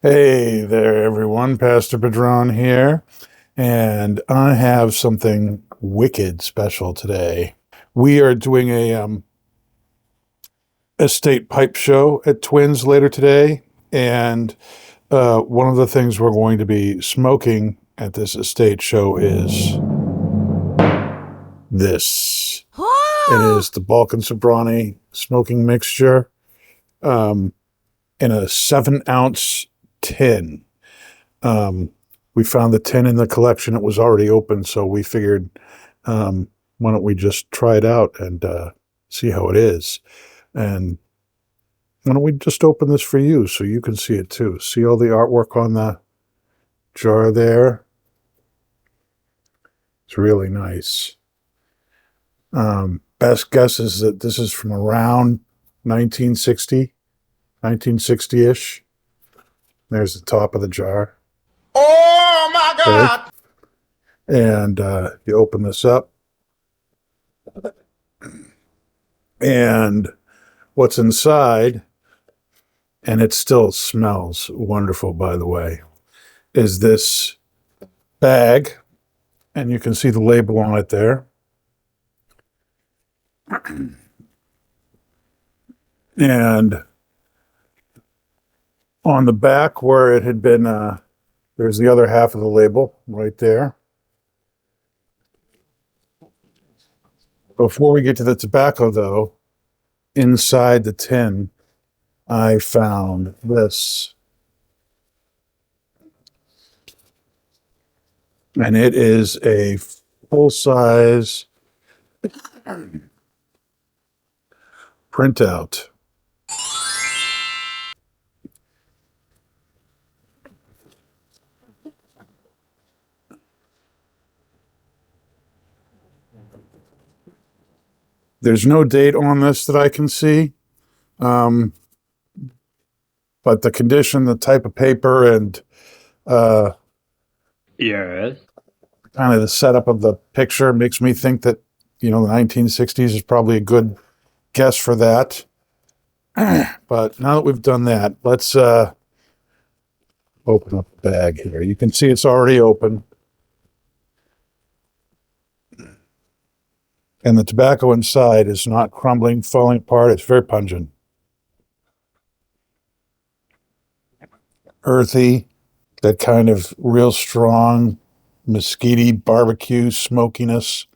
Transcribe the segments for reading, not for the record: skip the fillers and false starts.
Hey there, everyone. Pastor Padron here, and I have something wicked special today. We are doing a estate pipe show at Twins later today, and one of the things we're going to be smoking at this estate show is this. It is the Balkan Sobranie Smoking Mixture in a 7-ounce tin. We found the tin in the collection. It was already open, so we figured, why don't we just try it out and see how it is? And why don't we just open this for you so you can see it too? See all the artwork on the jar there? It's really nice. Best guess is that this is from around 1960, 1960-ish. There's the top of the jar. Oh my God! And you open this up, and what's inside, and it still smells wonderful, by the way, is this bag, and you can see the label on it there. And on the back, where it had been, there's the other half of the label right there. Before we get to the tobacco, though, inside the tin, I found this. And it is a full-size printout. There's no date on this that I can see. But the condition, the type of paper, and Yes. kind of the setup of the picture makes me think that, the 1960s is probably a good guess for that. But now that we've done that, let's open up the bag here. You can see it's already open. And the tobacco inside is not crumbling, falling apart. It's very pungent. Earthy, that kind of real strong mesquite barbecue smokiness.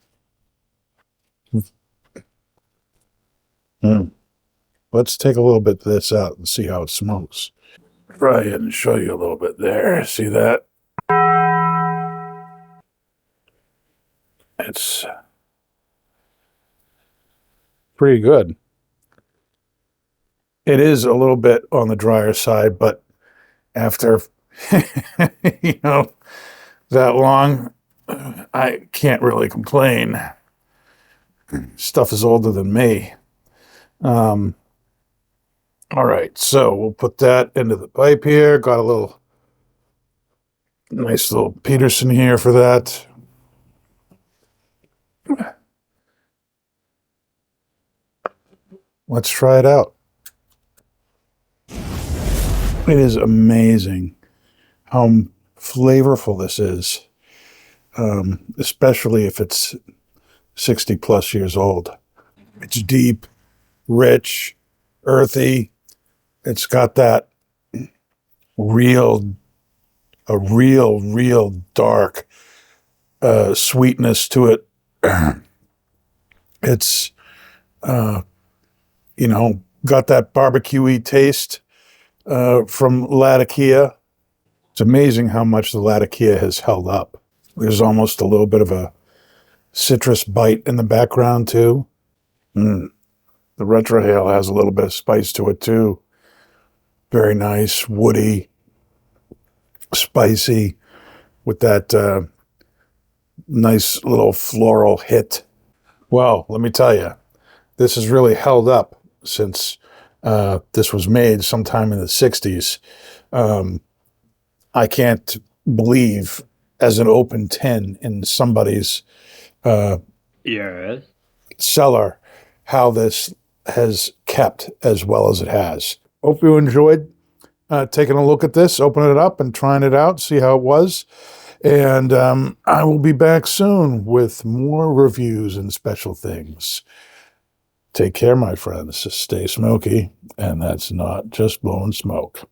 Let's take a little bit of this out and see how it smokes. Try it and show you a little bit there. See that? It's pretty good. It is a little bit on the drier side, but after, that long, I can't really complain. Stuff is older than me. All right, so we'll put that into the pipe here. Got a nice little Peterson here for that. Let's try it out. It is amazing how flavorful this is, especially if it's 60 plus years old. It's deep, rich, earthy. It's got that real dark sweetness to it. It's, got that barbecue-y taste from Latakia. It's amazing how much the Latakia has held up. There's almost a little bit of a citrus bite in the background, too. The retrohale has a little bit of spice to it, too. Very nice, woody, spicy, with that nice little floral hit. Well, let me tell you, this has really held up since this was made sometime in the 60s. I can't believe, as an open tin in somebody's Yes. cellar, how this has kept as well as it has. Hope you enjoyed. taking a look at this, opening it up and trying it out, see how it was. And I will be back soon with more reviews and special things. Take care, my friends. Stay smoky, and that's not just blowing smoke.